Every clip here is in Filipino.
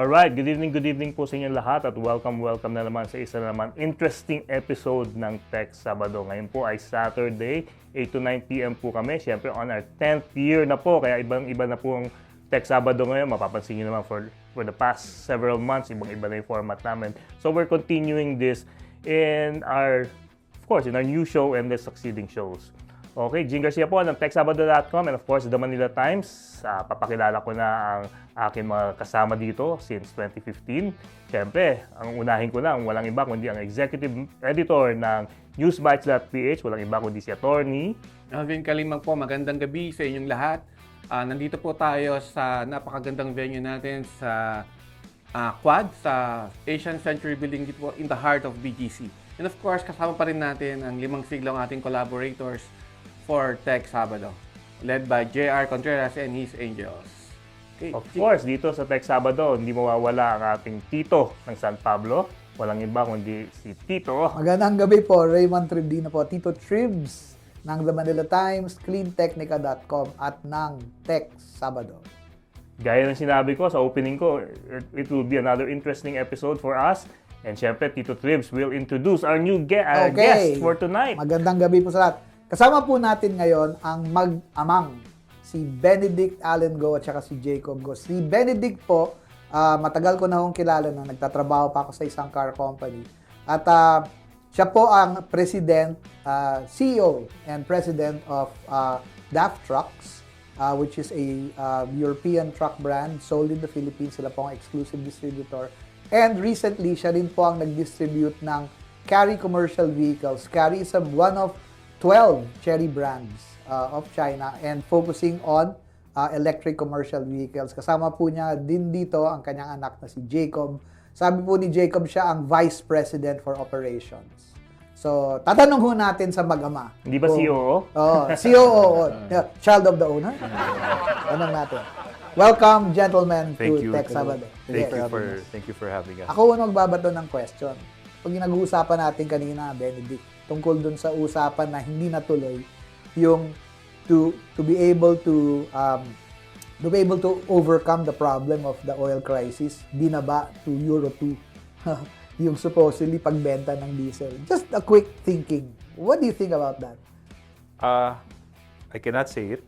Alright, good evening po sa inyong lahat at welcome na naman sa isa na naman interesting episode ng Tech Sabado. Ngayon po ay Saturday, 8 to 9 p.m. po kami. Siyempre on our 10th year na po, kaya ibang-iba na po ang Tech Sabado ngayon. Mapapansin nyo naman for the past several months, ibang-iba na yung format namin. So we're continuing this in our new show and the succeeding shows. Okay, Jing Garcia po ng TechSabado.com and of course, the Manila Times. Papakilala ko na ang aking mga kasama dito since 2015. Siyempre, ang unahin ko lang, walang iba kundi ang executive editor ng Newsbytes.ph, walang iba kundi si Atty. Melvin Calimag po, magandang gabi sa inyong lahat. Nandito po tayo sa napakagandang venue natin sa Quad, sa Asian Century Building dito in the heart of BGC. And of course, kasama pa rin natin ang Limang Siglo ang ating collaborators for Tech Sabado, led by J.R. Contreras and his Angels. Okay. Of course, dito sa Tech Sabado, hindi mawawala ang ating Tito ng San Pablo. Walang iba kundi si Tito. Magandang gabi po, Raymund Tribdino po, Tito Tribs ng The Manila Times, cleantechnica.com at ng Tech Sabado. Gaya ng sinabi ko sa opening ko, it will be another interesting episode for us. And syempre, Tito Tribs will introduce our new guest for tonight. Magandang gabi po sa lahat. Kasama po natin ngayon ang mag-amang, si Benedict Allen Go at saka si Jacob Go. Si Benedict po, matagal ko na hong kilala na nagtatrabaho pa ako sa isang car company. At siya po ang president, CEO and president of DAF Trucks, which is a European truck brand sold in the Philippines. Sila po ang exclusive distributor. And recently, siya rin po ang nag-distribute ng Karry commercial vehicles. Karry is one of 12 cherry brands of China and focusing on electric commercial vehicles. Kasama po niya din dito ang kanyang anak na si Jacob. Sabi po ni Jacob, siya ang Vice President for Operations. So, tatanong ho natin sa mag-ama. Hindi ba COO? COO. Child of the owner. Tanong natin. Welcome, gentlemen, to Tech Sabado. Thank you for having us. Ako magbabato ng question. Pag nag-uusapan natin kanina, Benedict, tungkol dun sa usapan na hindi natuloy, yung to be able to overcome the problem of the oil crisis, binaba to Euro 2 yung supposedly pagbenta ng diesel. Just a quick thinking. What do you think about that? I cannot say it.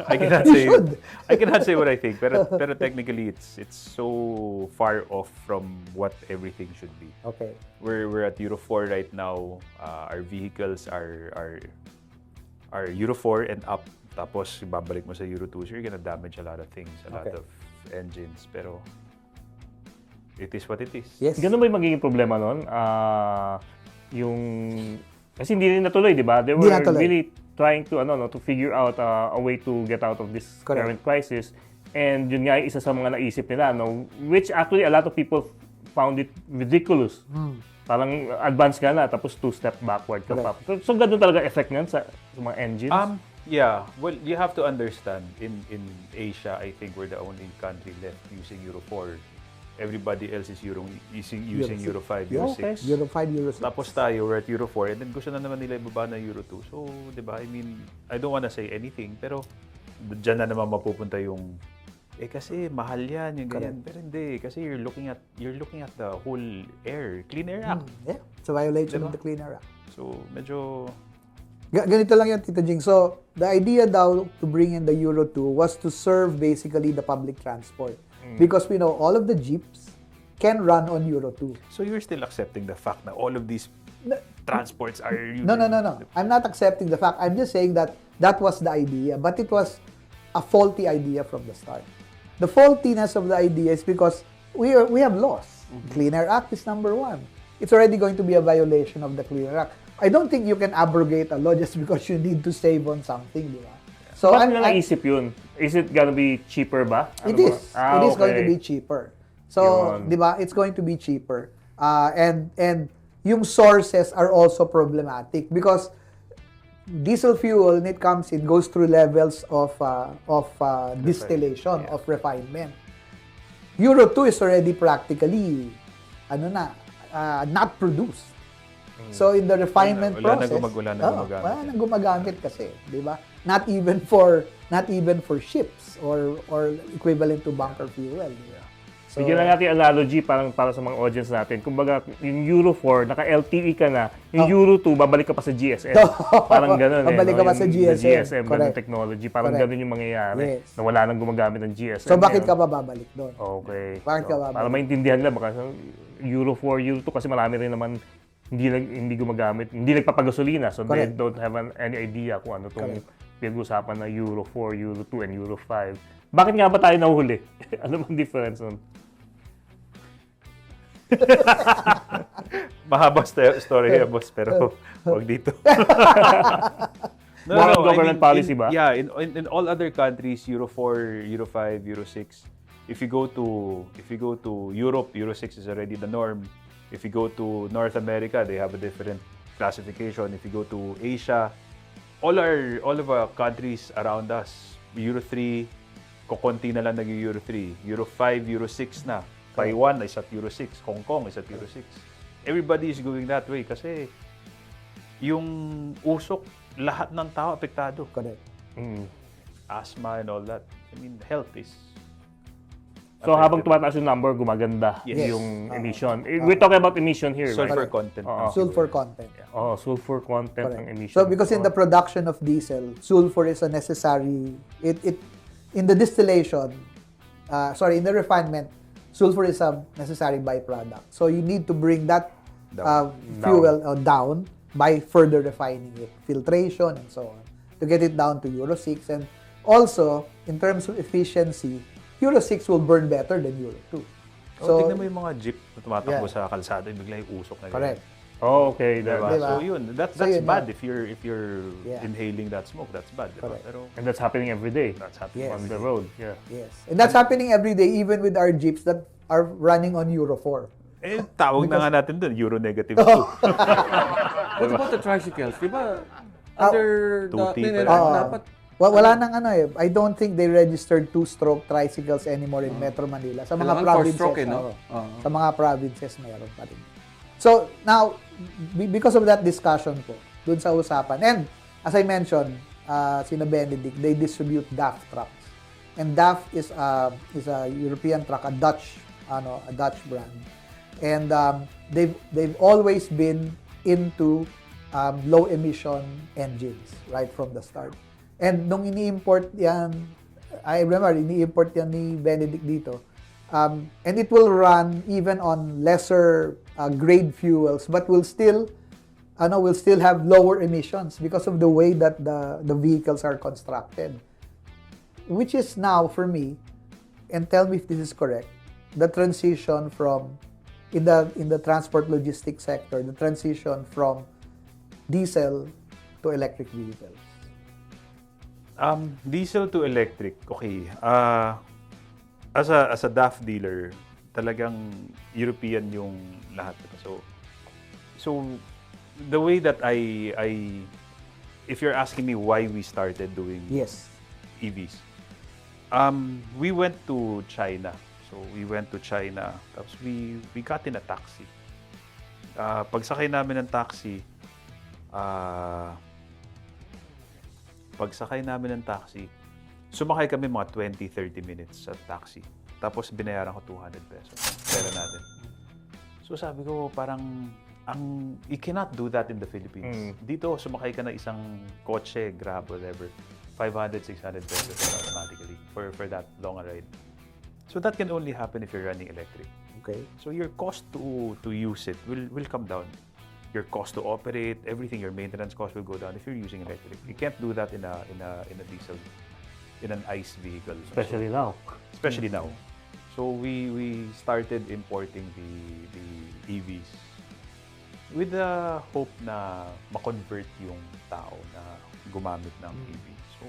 I cannot say what I think, pero technically it's so far off from what everything should be. Okay. We're at Euro 4 right now. Our vehicles are Euro 4 and up. Tapos babalik mo sa Euro 2, so you're gonna damage a lot of things, a lot of engines. Pero it is what it is. Yes. Ganun ba yung magiging problema nun? Kasi hindi rin natuloy, di ba? They were really trying to to figure out a way to get out of this current crisis. And yun nga isa sa mga naisip nila, which actually a lot of people found it ridiculous. Parang advance ka na, tapos 2 step backward ka pa. So ganun talaga effect niyan sa mga engines? Yeah. Well, you have to understand, in Asia, I think we're the only country left using Euro 4. Everybody else is using Euro 5, Euro 6. Euro 5, Euro 6. Tapos tayo, we're at Euro 4, and then gusto na naman nila ibaba na Euro 2. So, di ba, I mean, I don't wanna say anything, pero dyan na naman mapupunta yung, kasi mahal yan, yung ganyan. Pero hindi, kasi you're looking at the whole air, Clean Air Act. Yeah, it's a violation of the Clean Air Act. So, medyo... Ganito lang yan, Tito Jing. So, the idea daw to bring in the Euro 2 was to serve basically the public transport. Because we know all of the jeeps can run on Euro 2. So you're still accepting the fact that all of these transports are... No. I'm not accepting the fact. I'm just saying that was the idea, but it was a faulty idea from the start. The faultiness of the idea is because we have laws. Clean Air Act is number 1. It's already going to be a violation of the Clean Air Act. I don't think you can abrogate a law just because you need to save on something, di ba? So, bakit na naisip yun? Is it gonna be cheaper ba? It is. It is going to be cheaper. So, di ba? It's going to be cheaper. And yung sources are also problematic because diesel fuel, when it comes, it goes through levels of distillation, of refinement. Euro 2 is already practically, not produced. So in the refinement process, wala nang gumagamit kasi, di ba? Not even for ships or equivalent to bunker fuel. Di ba? So, Bigyan lang natin analogy para sa mga audience natin. Kumbaga, yung Euro 4, naka-LTE ka na. Yung Euro 2, babalik ka pa sa GSM. Parang gano'n Babalik ka pa sa GSM. ganun Correct. technology. Parang Correct. gano'n yung mangyayari. Yes. Na wala nang gumagamit ng GSM. so bakit ka pa babalik doon? Okay. Bakit ka babalik? Para maintindihan nila, baka Euro 4, Euro 2, kasi marami rin naman hindi gumagamit, hindi nagpapagasolina. So they Correct. don't have any idea kung ano itong pinag-usapan na Euro 4, Euro 2, and Euro 5. Bakit nga ba tayo nahuhuli? Ano bang difference nun? Mahaba story here, boss, pero wag dito. More on government policy ba? Yeah, in all other countries, Euro 4, Euro 5, Euro 6, if you go to Europe, Euro 6 is already the norm. If you go to North America, they have a different classification. If you go to Asia, all of our countries around us, Euro 3, kukunti na lang naging Euro 3. Euro 5, Euro 6 na. Taiwan is at Euro 6. Hong Kong is at Euro 6. Everybody is going that way kasi yung usok, lahat ng tao apektado. Correct. Asthma and all that. I mean, health is So habang tumataas yung number, gumaganda Yes. yung emission. We're talking about emission here, sulfur right? content. Sulfur content. Oh, sulfur content ng Correct. emission. So because in the production of diesel, sulfur is a necessary. It in the distillation, in the refinement, sulfur is a necessary byproduct. So you need to bring that fuel down by further refining it, filtration and so on, to get it down to Euro 6. And also, in terms of efficiency, Euro 6 will burn better than Euro 2. So, tingnan mo yung mga jeep na tumatakbo sa kalsada, bigla yung usok na Correct. Oh, okay. Diba? Diba? So yun, that's So, yun bad na. if you're inhaling that smoke, that's bad. Diba? Correct. Pero And that's happening every day that's happening Yes. on the road. Yeah. Yes. And that's happening every day, even with our jeeps that are running on Euro 4. Eh, tawag na nga natin dun, Euro negative 2. What about the tricycles? Di ba, under Tuti the, pa rin. dapat, Wala nang I don't think they registered two-stroke tricycles anymore in Metro Manila. Sa mga Kailangan provinces, four-stroke, no? Sa mga provinces, mayroon pa rin. So, now, because of that discussion po, dun sa usapan, and as I mentioned, sina Benedict, they distribute DAF trucks. And DAF is a European truck, a Dutch brand. And they've always been into low emission engines right from the start. And nung ini-import yan, I remember ini-import yan ni Benedict dito. And it will run even on lesser grade fuels, but will still have lower emissions because of the way that the vehicles are constructed. Which is now for me, and tell me if this is correct, the transition from in the transport logistics sector, the transition from diesel to electric vehicles. Diesel to electric, okay. As a DAF dealer, talagang European yung lahat. So the way that I if you're asking me why we started doing Yes. EVs, we went to China. So we went to China, tapos we got in a taxi. Pagsakay namin ng taxi, sumakay kami mga 20-30 minutes sa taxi. Tapos binayaran ko 200 pesos. Pera natin. So sabi ko, parang, you cannot do that in the Philippines. Dito, sumakay ka na isang kotse, Grab, whatever. 500, 600 pesos automatically for that long a ride. So that can only happen if you're running electric. Okay. So your cost to use it will come down. Your cost to operate, everything, your maintenance cost will go down if you're using electric. You can't do that in a diesel, in an ICE vehicle. Especially now. Especially now. So we started importing the EVs with the hope na ma-convert yung tao na gumamit ng EV. So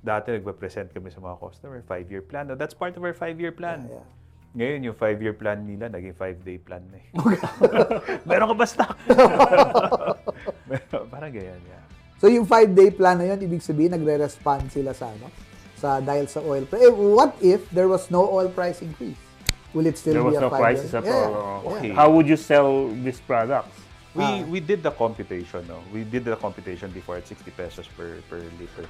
dati nagpa-present kami sa mga customer, 5-year plan. Now, that's part of our 5-year plan. Yeah. Ngayon, yung 5-year plan nila, naging 5-day plan na eh. Meron ka ba stock? Parang ganyan, yeah. So yung 5-day plan na yun, ibig sabihin nagre-respond sila dahil sa oil price. What if there was no oil price increase? Will it still There be was a no 5-day? prices at all. Okay. How would you sell these products? We did the computation, no? We did the computation before at 60 pesos per liter.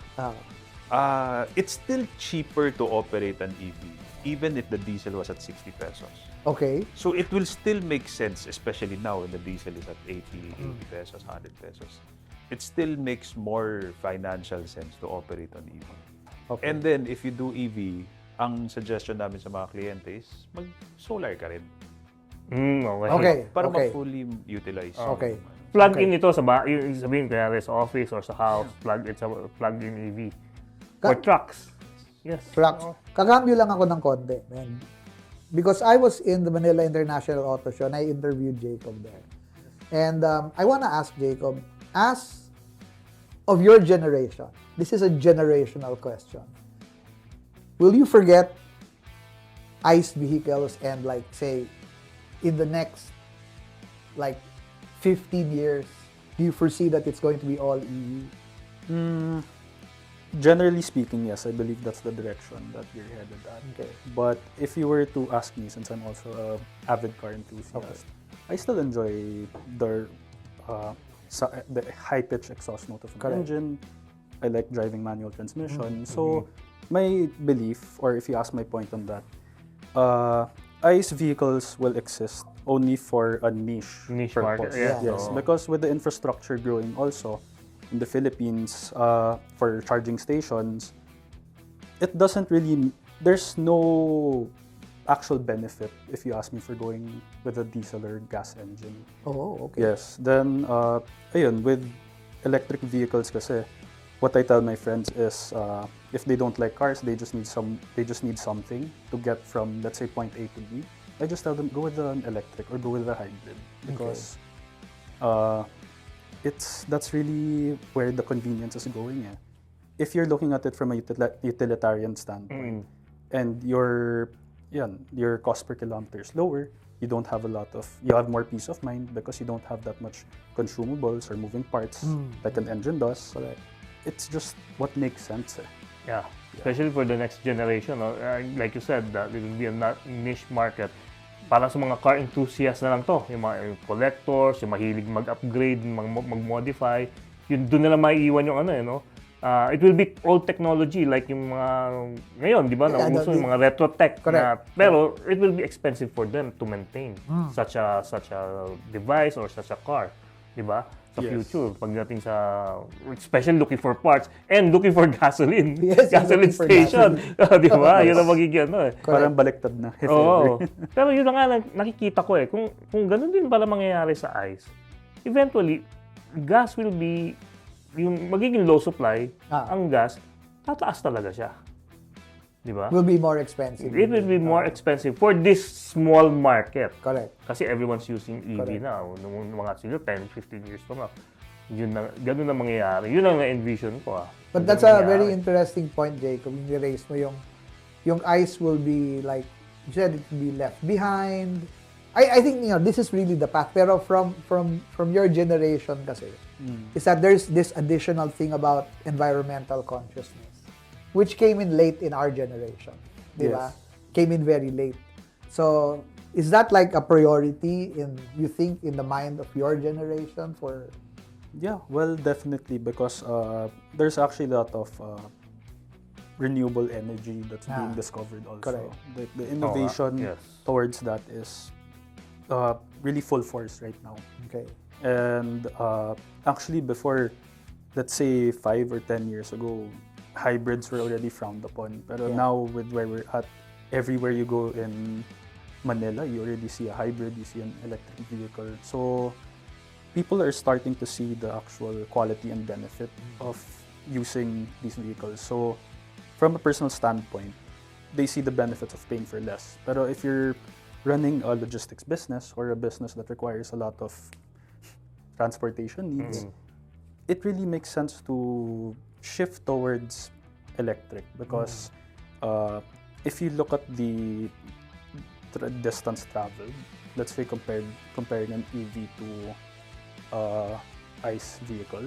It's still cheaper to operate an EV, even if the diesel was at 60 pesos. Okay. So it will still make sense, especially now when the diesel is at 80 pesos, 100 pesos. It still makes more financial sense to operate on EV. Okay. And then, if you do EV, ang suggestion namin sa mga kliyente is mag-solar ka rin. Okay. Para Okay. ma-fully utilize. Okay. Plug in ito sa yung sabihin kaya sa office or sa house, plug in EV. For trucks. Yes. Trucks. Kakambyo lang ako ng konti, man. Because I was in the Manila International Auto Show and I interviewed Jacob there. And I want to ask Jacob, as of your generation, this is a generational question. Will you forget ICE vehicles and like say in the next like 15 years, do you foresee that it's going to be all EV? Generally speaking, yes, I believe that's the direction that you're headed at. Okay. But if you were to ask me, since I'm also an avid car enthusiast, I still enjoy the high-pitch exhaust note of an engine. I like driving manual transmission. So my belief, or if you ask my point on that, ICE vehicles will exist only for a niche market. purpose. Yes, because with the infrastructure growing also in the Philippines for charging stations, it doesn't really, there's no actual benefit if you ask me for going with a diesel or gas engine. Oh, okay. Yes, then ayun, with electric vehicles kasi, what I tell my friends is if they don't like cars, they just need something to get from, let's say, point A to B. I just tell them go with an electric or go with a hybrid because that's really where the convenience is going. If you're looking at it from a utilitarian standpoint and your cost per kilometer is lower, you have more peace of mind because you don't have that much consumables or moving parts like an engine does. It's just what makes sense. Yeah, especially for the next generation. Like you said, that it will be a niche market. Para sa mga car enthusiasts na lang to. Yung mga collectors, yung mahilig mag-upgrade, mag-modify. Yun, doon nila maiiwan yung it will be old technology like yung mga ngayon, di ba? Nauso yung mga retro tech. Pero it will be expensive for them to maintain such a device or such a car. Di ba? Sa future, pagdating sa, especially looking for parts and looking for gasoline. Gasoline station. Di ba? Yun ang magiging Parang baliktad na. Oo. Pero yun na nga nakikita ko kung ganun din pala mangyayari sa ICE, eventually, gas will be, yung magiging low supply, ang gas, tataas talaga siya. Di ba? Will be more expensive. It will be more expensive for this small market. Correct. Kasi everyone's using EV na. Nung mga siguro 10, 15 years pa nga. Ganun na mangyayari. Yun ang na-envision ko. But that's a very interesting point, Jacob. Yung raise mo yung ICE will be like, you said it will be left behind. I think this is really the path. Pero from your generation kasi, is that there's this additional thing about environmental consciousness, which came in late in our generation. Diba? Came in very late. So, is that like a priority you think in the mind of your generation for? Yeah, well, definitely because there's actually a lot of renewable energy that's being discovered also. Correct. The innovation towards that is really full force right now. Okay. And actually before, let's say 5 or 10 years ago, hybrids were already frowned upon. Pero now with where we're at, everywhere you go in Manila, you already see a hybrid, you see an electric vehicle. So people are starting to see the actual quality and benefit of using these vehicles. So from a personal standpoint, they see the benefits of paying for less. Pero if you're running a logistics business or a business that requires a lot of transportation needs, it really makes sense to shift towards electric because if you look at the distance traveled, let's say comparing an EV to ICE vehicle,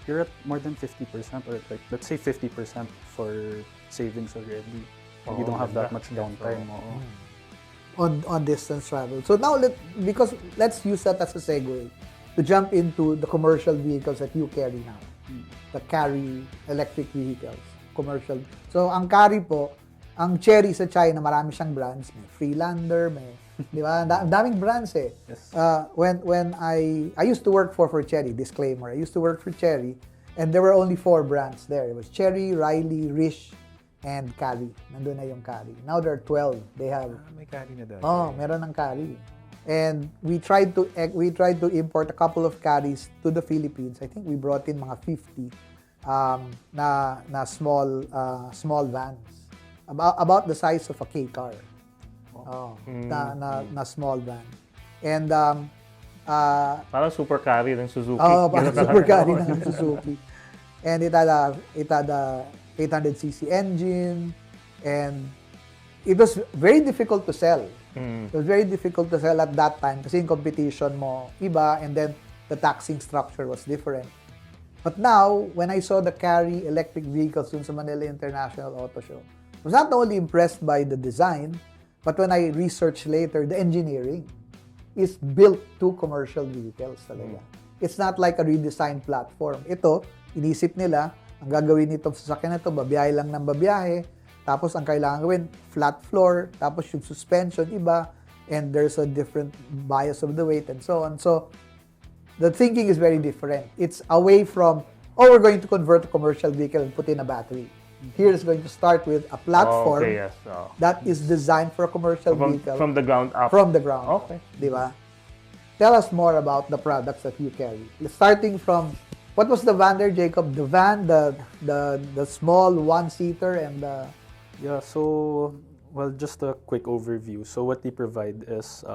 you're at more than 50% or like let's say 50% for savings already. You don't have that much downtime. On distance travel. So now let's use that as a segue to jump into the commercial vehicles that you carry now, the Karry electric vehicles. commercial. So, ang Karry po, ang Cherry sa China, marami siyang brands. May Freelander, may, di ba? Daming brands eh. Yes. When I used to work for Cherry, disclaimer, I used to work for Cherry, and there were only 4 brands there. It was Cherry, Riley, Rish, and Karry. Nandun na yung Karry. Now there are 12. They have... May Karry na dati. Oh, meron ng Karry. And we tried to import a couple of Karrys to the Philippines. I think we brought in mga 50 na small vans. About the size of a K car. Oh, na small van. And Parang super carry ng Suzuki. oh, parang super Karry ng Suzuki. And it had a 800cc engine, and it was very difficult to sell. It was very difficult to sell at that time kasi yung competition mo iba, and then the taxing structure was different. But now, when I saw the Karry electric vehicles dun sa Manila International Auto Show, I was not only impressed by the design, but when I researched later, the engineering is built to commercial vehicles talaga. It's not like a redesigned platform. Ito, inisip nila, ang gagawin nito sa sasakyan na ito, babiyahe lang ng babiyahe, tapos ang kailangan gawin, flat floor, tapos yung suspension iba, and there's a different bias of the weight and so on. So, the thinking is very different. It's away from, we're going to convert a commercial vehicle and put in a battery. Here is going to start with a platform that is designed for a commercial vehicle. From the ground up. From the ground. Okay. Di ba? Tell us more about the products that you carry. Starting from, what was the van there, Jacob? The van, the small one-seater, and the... Yeah, so, well, just a quick overview. So, what we provide is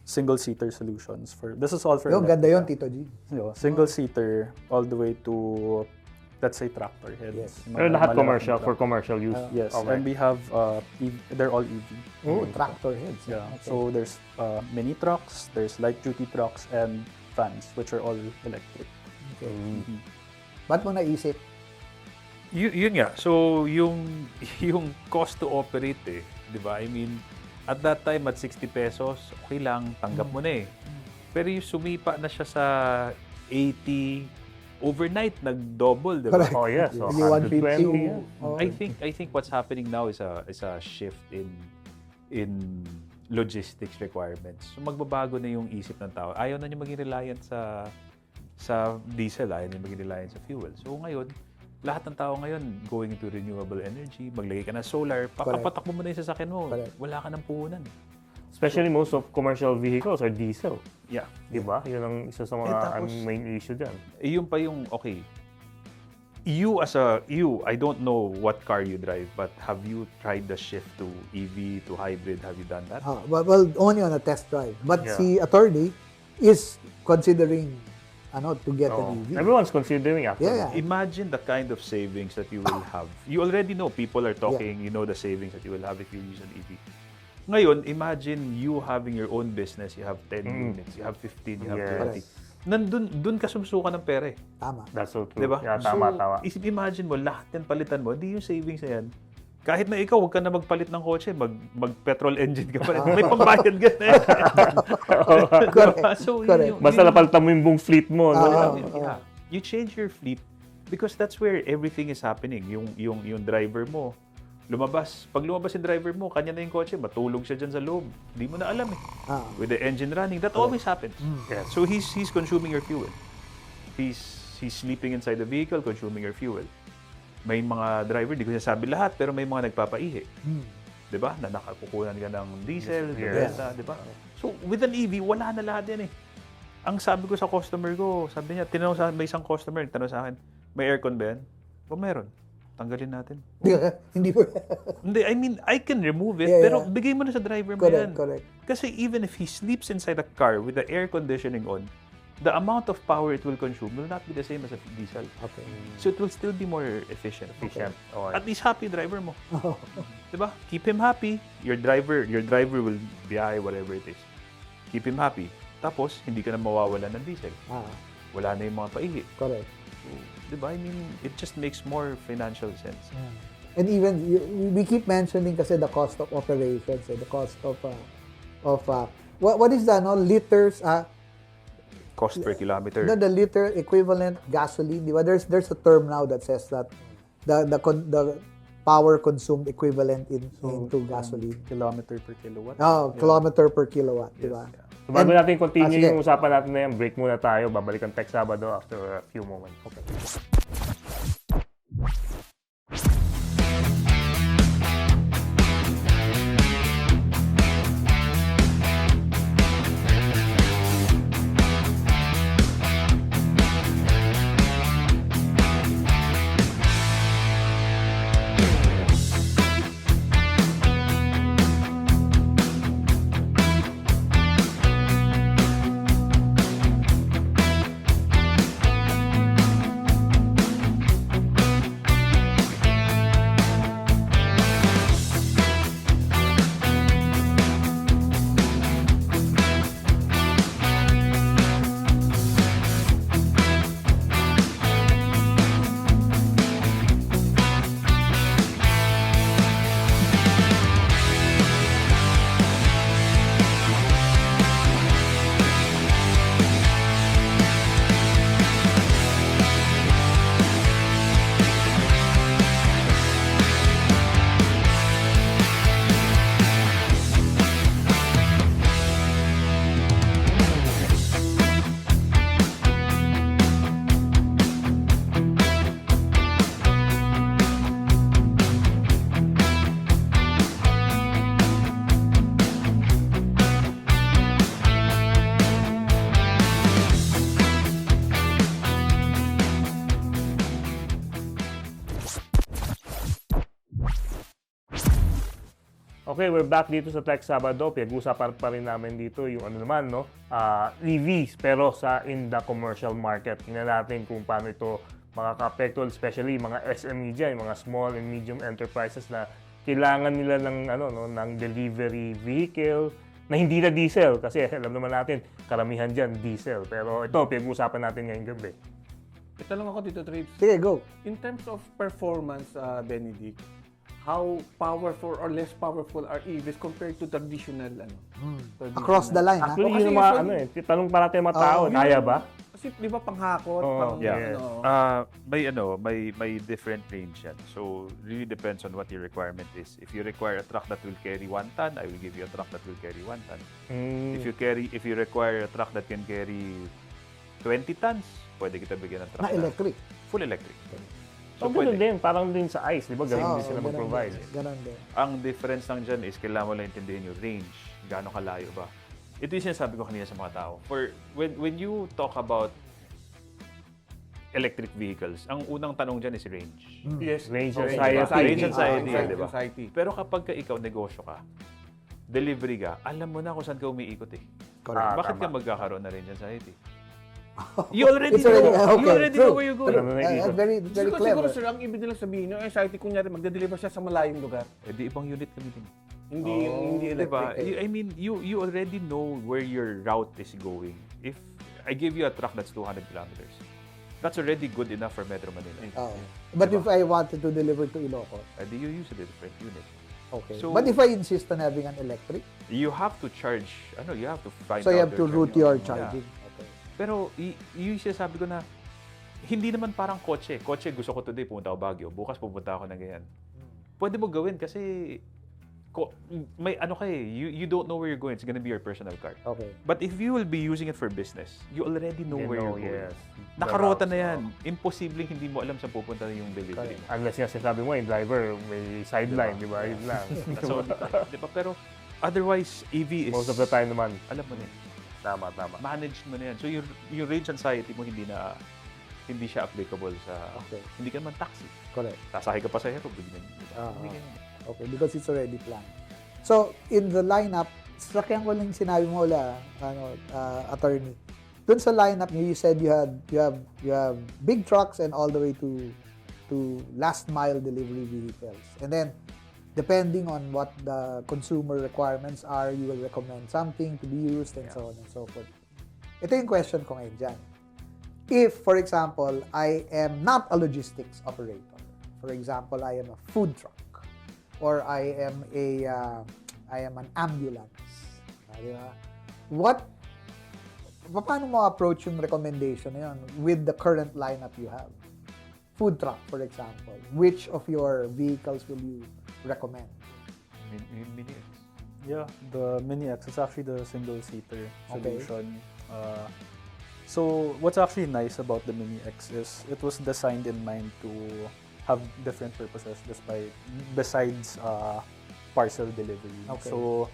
single-seater solutions. This is all for Yung electric. ganda yun, Tito G. Single-seater all the way to, let's say, tractor heads. Yes. Pero lahat commercial, for commercial use. Yes, Okay. and we have, they're all EV. Oh, tractor heads. Yeah, Okay. so there's mini trucks, there's light-duty trucks, and vans, which are all electric. Okay. Ba't mo naisip? Yun nga. So, yung cost to operate eh. Di ba? I mean, at that time, at 60 pesos, okay lang, tanggap mo na eh. Pero yung sumipa na siya sa 80, overnight, nag-double, di ba? Correct. Oh, yes. So, Hindi 150. 120. Yeah. Oh. I think what's happening now is a shift in logistics requirements. So, magbabago na yung isip ng tao. Ayaw na niya maging reliant sa diesel, ayaw na niya maging reliant sa fuel. So, ngayon, lahat ng tao ngayon going into renewable energy, maglagay ka ng solar, papatakbo mo na yung sasakyan mo. Correct. Wala ka ng puhunan. Especially most of commercial vehicles are diesel. Yeah. Di ba? Yun ang isa sa mga tapos, main issue dyan. Yun pa yung, okay, I don't know what car you drive, but have you tried the shift to EV, to hybrid? Have you done that? Well, only on a test drive. But Yeah. si attorney is considering to get Oh. an EV. Everyone's considering actually. Yeah. Imagine the kind of savings that you will have. You already know, people are talking, you know the savings that you will have if you use an EV. Ngayon, imagine you having your own business, you have 10 units, you have 15, you have Yes. 20. Dun ka sumsukan ng pera eh. Tama. That's so true. Diba? Yeah, tama. Imagine mo, lahat yan palitan mo, di yung savings na yan. Kahit na ikaw, huwag ka na magpalit ng kotse, mag-petrol engine ka pa rin. May pambayad ka na eh. Correct. So, Correct. Basta napalitan mo yung buong fleet mo. Yeah. You change your fleet because that's where everything is happening. Yung driver mo, pag lumabas yung driver mo, kanya na yung kotse, matulog siya dyan sa loob. Hindi mo na alam eh. With the engine running, that always happens. Yes. So he's consuming your fuel. He's sleeping inside the vehicle, consuming your fuel. May mga driver, di ko sasabi lahat, pero may mga nagpapaihi. Diba? Na nakakukunan ka ng diesel, benta, diba? So, with an EV, wala na lahat yan eh. Ang sabi ko sa customer ko, sabi niya, tinanong sa may isang customer, tanong sa akin, may aircon ba yan? Meron. Tanggalin natin. Hindi po. Hindi, I mean, I can remove it, Yeah, pero yeah. bigay mo na sa driver mo yan. Correct. Kasi even if he sleeps inside a car with the air conditioning on, the amount of power it will consume will not be the same as a diesel. Okay. So it will still be more efficient. Okay. At least happy driver mo. Diba? Keep him happy. Your driver will biyahe whatever it is. Keep him happy. Tapos, hindi ka na mawawalan ng diesel. Wala na yung mga paihi. Correct. So, diba? I mean, it just makes more financial sense. And even, we keep mentioning kasi the cost of operations, the cost of what is the liters, Cost per kilometer. the liter equivalent gasoline, di ba? There's a term now that says that the power consumed equivalent into gasoline. Kilometer per kilowatt. Oh, kilometer per kilowatt, di ba? So bago natin continue sige. yung usapan natin na yan, break muna tayo. Babalik ang Tech Sabado after a few moments. Okay. Okay, we're back dito sa Tech Sabado. Pinag-usapan pa rin namin dito yung ano naman, no? EVs, pero in the commercial market. Tingnan natin kung paano ito makaka-apekto, especially mga SME dyan, mga small and medium enterprises na kailangan nila ng delivery vehicle na hindi na diesel. Kasi alam naman natin, karamihan dyan diesel. Pero ito, pinag-usapan natin ngayong gabi. Ito lang ako dito, Tribs. Sige, go. In terms of performance, Benedict, how powerful or less powerful are EVs compared to traditional traditional? Across the line, ha? Actually, kasi yun yung mga usually- tanong para tayo mga tao, kaya ba? Kasi di ba panghakot? Oo, Yeah. yes. May different range yan. So, really depends on what your requirement is. If you require a truck that will carry 1 ton, I will give you a truck that will carry 1 ton. Mm. If you require a truck that can carry 20 tons, pwede kita bigyan ng truck Na electric. full electric. So, ganun din. Parang din sa ICE, di ba? Ganun din sila ganun mag-provide. din. Ganun din. Ang difference lang dyan is kailangan mo lang intindihin yung range. Gaano kalayo ba? Ito yung sinasabi ko kanina sa mga tao. For when you talk about electric vehicles, ang unang tanong dyan is range. Yes. Range Okay. anxiety. Range anxiety, Range di ba? anxiety. Pero kapag ikaw negosyo ka, delivery ka, alam mo na kung saan ka umiikot eh. Correct. Bakit tama. ka magkakaroon na range anxiety? You already It's already- know. okay, You already know true. where you're going. Alam mo na Yeah, dito. very Siguro, clever. sir, ang ibig nilang sabihin, yung anxiety, kunyari, magde-deliver siya sa malayong lugar. Eh di ibang unit gamitin mo. Hindi Diba? electric. I mean, you already know where your route is going. If I give you a truck that's 200 kilometers, that's already good enough for Metro Manila. Oo. But if I wanted to deliver to Ilocos, Do you use a different unit? okay. So- But if I insist on having an electric, You have to charge, you have to find so you out have to their route charging. your Yeah. charging. Okay. Pero yung sinasabi ko na, hindi naman parang kotse. Kotse, gusto ko today, pumunta ako Baguio. Bukas pupunta ako ng ganyan. Pwede mo gawin kasi may you don't know where you're going. It's gonna be your personal car. Okay. But if you will be using it for business, you already know where you're going. yes. Nakarota The na routes, yan. Imposibleng hindi mo alam saan pupunta yung delivery mo. Unless nga sinasabi mo, yung driver, may sideline, di ba? Yun lang. So, di ba? Pero otherwise, EV is... Most of the time naman. Alam mo na yan. Tama. Managed mo na yan. So, yung range anxiety mo, hindi siya applicable sa... Okay. Hindi ka naman taxi. Correct. Sasakay ka pa sa hero, bigyan. Hindi ganyan. Okay, because it's already planned. So, in the lineup, sakyan ko lang sinabi mo attorney. Doon sa lineup niyo, you said you have big trucks and all the way to last mile delivery vehicles. And then, depending on what the consumer requirements are, you will recommend something to be used and so on and so forth. Ito yung question ko ngayon dyan. If, for example, I am not a logistics operator, for example, I am a food truck, or I am an ambulance. Di ba? Paano mo approach yung recommendation na yun with the current lineup you have? food truck, for example, which of your vehicles will you recommend? Mini X. Yeah, the Mini X is actually the single-seater Okay. solution. So what's actually nice about the Mini X is it was designed in mind to have different purposes besides parcel delivery. Okay. So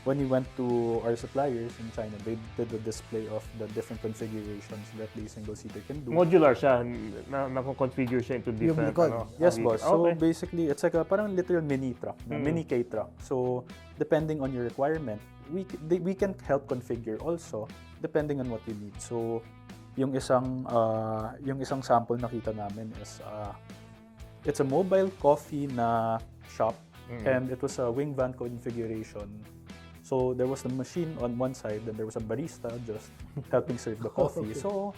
when we went to our suppliers in China, they did a display of the different configurations that the single-seater can do. Modular siya, na-configure siya into different, likod. Yes, vehicles. boss. So Okay. basically, it's like a parang literal mini truck, mini K truck. So depending on your requirement, we can help configure also depending on what you need. So yung isang sample nakita namin is it's a mobile coffee na shop and it was a wing van configuration. So there was the machine on one side, then there was a barista just helping serve the coffee. Okay. So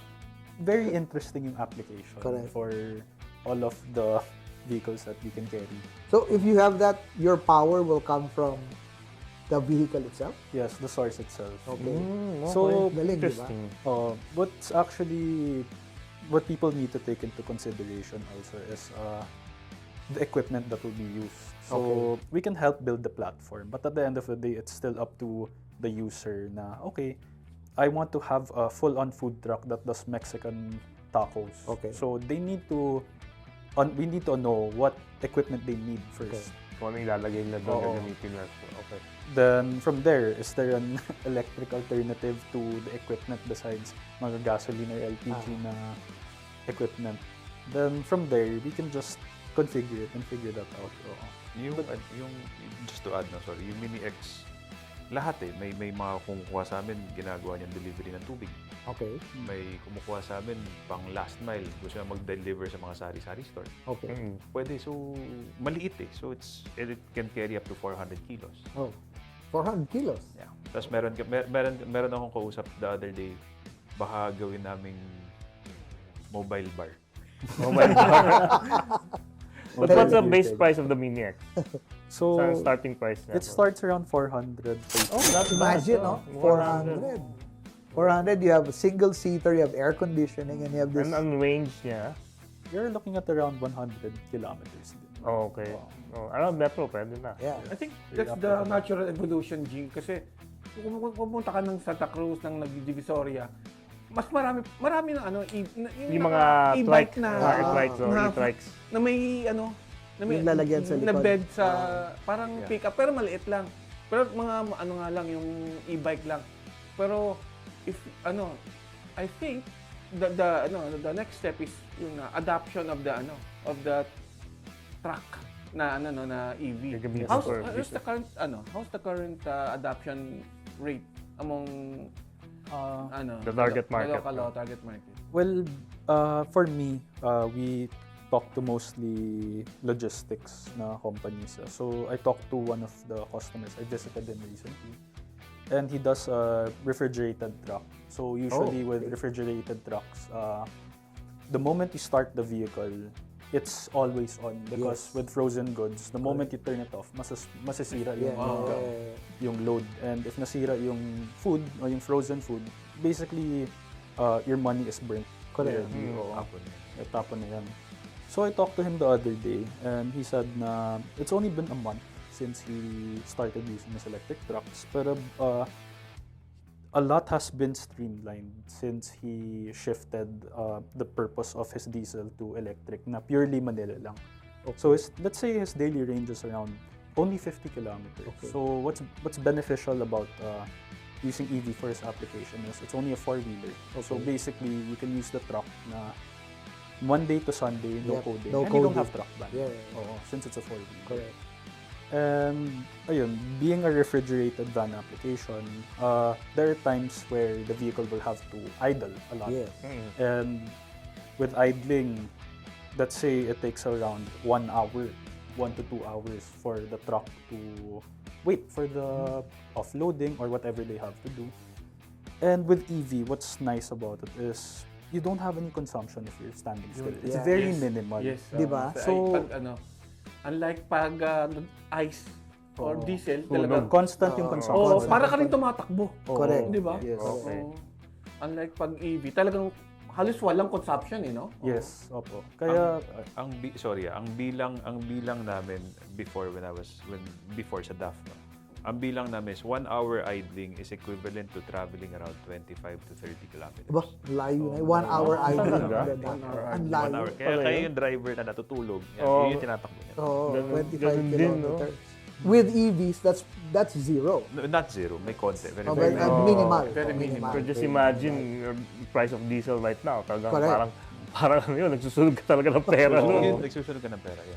very interesting yung application Correct. for all of the vehicles that we can carry. So if you have that, your power will come from the vehicle itself? Yes, the source itself. Okay. So Galing, di ba? Interesting. what's actually what people need to take into consideration also is the equipment that will be used. So we can help build the platform, but at the end of the day, it's still up to the user na, okay, I want to have a full-on food truck that does Mexican tacos. Okay. So they need to, we need to know what equipment they need first. Kung ano ilalagay nila doon, Oo. gagamitin nila. Okay. Then from there, is there an electric alternative to the equipment besides mga gasoline or LPG na equipment? Then from there, we can just configure it and figure that out. Yung just to add na, sorry, yung Mini X, lahat may mga kumukuha sa amin, ginagawa niyang delivery ng tubig. Okay. May kumukuha sa amin pang last mile, gusto niya mag-deliver sa mga sari-sari store. Okay. Pwede, so maliit eh. So it can carry up to 400 kilos. Oh, 400 kilos. Yeah. Tapos meron akong kausap the other day, baka gawin naming mobile bar. Mobile bar. But what's the Okay. base price of the Mini X? So Sa starting price niya? it starts around 400. Oh, not bad. Imagine, no? 400. 400, you have a single seater, you have air conditioning, and you have this. And ang range niya? You're looking at around 100 kilometers. Oh, okay. Oh, around metro, pwede na. Yeah. I think that's the natural evolution, Jing. Kasi kung pupunta ka ng Santa Cruz, ng Divisoria, mas marami na Yung mga e-bike trike, na e-trikes or e-trikes. na may Yung lalagyan sa na likod. bed sa parang pick-up pero maliit lang. Pero mga nga lang yung e-bike lang. Pero if I think the next step is yung adoption of the truck na EV. Gagamitin How's for the current adoption rate among The target market. the local target market? Well, for me, we talk to mostly logistics na companies. So I talked to one of the customers. I visited him recently. And he does a refrigerated truck. So usually with refrigerated trucks, the moment you start the vehicle, it's always on. Because with frozen goods, the moment you turn it off, masisira yung load. And if nasira yung food or yung frozen food, basically your money is burnt. Correct. Tapon na yan. So I talked to him the other day and he said na it's only been a month since he started using his electric trucks. Pero a lot has been streamlined since he shifted the purpose of his diesel to electric na purely Manila lang. So let's say his daily range is around only 50 kilometers. So what's beneficial about using EV for his application is it's only a four-wheeler. So basically, you can use the truck na Monday to Sunday, no coding. no and you don't coding. have truck ban. Yeah. Since it's a four-wheeler. Correct. And ayun, being a refrigerated van application, there are times where the vehicle will have to idle a lot. Yes. And with idling, let's say it takes around 1 hour, 1 to 2 hours for the truck to wait for the offloading or whatever they have to do. And with EV, what's nice about it is you don't have any consumption if you're standing still. It's very minimal. Yes. Di ba? So, unlike pag ice or diesel, talagang Constant yung consumption. para ka rin tumatakbo. Correct. Di ba? Yes. Okay. Unlike pag EV, talagang halos walang consumption no? Yes, opo. Kaya, ang bilang namin before before sa DAF, no? Ang bilang namin is 1 hour idling is equivalent to traveling around 25 to 30 kilometers. Diba? Layo na. 1 hour idling. talaga? Ang 1 layo. hour. Kaya yung driver na natutulog, yun yung tinatakbo niya. Oo, Ganun 25 din, no? kilometers. With EVs, that's zero. No, not zero, may konti. Very, Oh, very but, minimal. minimal. Very minimal. So just imagine your price of diesel right now. Talagang Correct. parang ano yun, nagsusunog ka talaga ng pera. No? Nagsusunog ka ng pera, yan.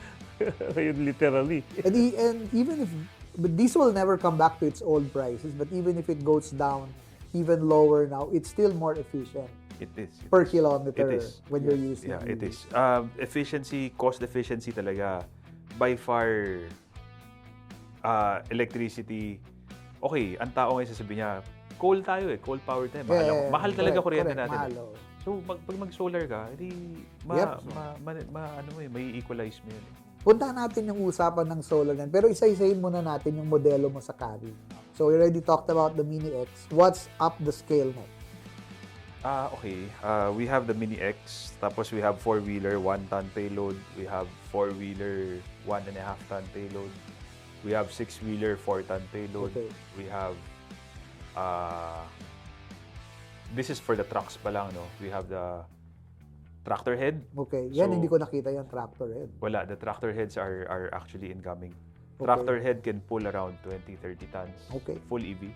Yun literally. And even if, but diesel will never come back to its old prices, but even if it goes down even lower now, it's still more efficient It is. per kilometer It is. when you're using Yeah, it EVs. is. Cost efficiency talaga. By far, electricity. Okay, ang tao ngayon sasabihin niya, coal tayo coal power tayo. Mahal talaga kuryente correct, natin. mahal, oh. So, pag mag-solar ka, edi, may equalize mo yun. Puntahan natin yung usapan ng solar yan. Pero isa-isahin muna natin yung modelo mo sa Karry. So, we already talked about the Mini X. What's up the scale next? Okay. We have the Mini X. Tapos we have 4-wheeler, 1-ton payload. We have 4-wheeler, 1.5-ton payload. We have 6-wheeler, 4-ton payload. Okay. We have, this is for the trucks pa lang, no? We have the tractor head. Okay. Yan, So, hindi ko nakita yung tractor head. Wala. The tractor heads are actually incoming. Okay. Tractor head can pull around 20-30 tons. Okay. Full EV.